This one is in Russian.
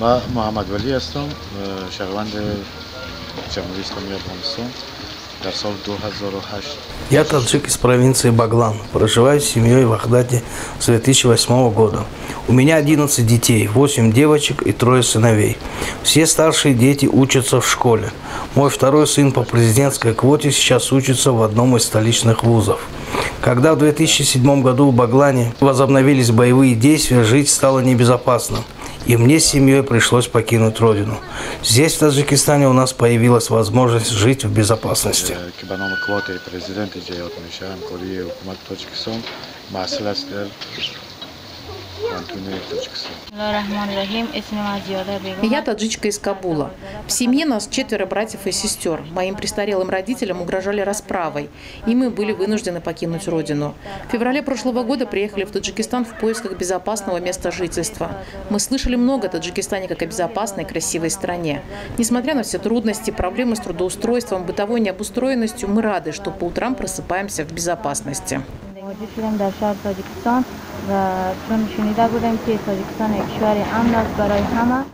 من محمد ولی هستم شهروند جمهوری اسلامی افغانستان در سال 2008. Я таджик из провинции Баглан. Проживаю с семьей в Ахдате с 2008 года. У меня 11 детей, 8 девочек и 3 сыновей. Все старшие дети учатся в школе. Мой второй сын по президентской квоте сейчас учится в одном из столичных вузов. Когда в 2007 году в Баглане возобновились боевые действия, жить стало небезопасно. И мне с семьей пришлось покинуть родину. Здесь, в Таджикистане, у нас появилась возможность жить в безопасности. Я таджичка из Кабула. В семье нас 4 братьев и сестер. Моим престарелым родителям угрожали расправой, и мы были вынуждены покинуть родину. В феврале прошлого года приехали в Таджикистан в поисках безопасного места жительства. Мы слышали много о Таджикистане как о безопасной, красивой стране. Несмотря на все трудности, проблемы с трудоустройством, бытовой необустроенностью, мы рады, что по утрам просыпаемся в безопасности. متوجه شدم در شهر تاجیکستان و چون شنیده بودم که تاجیکستان یک کشور امن است برای همه.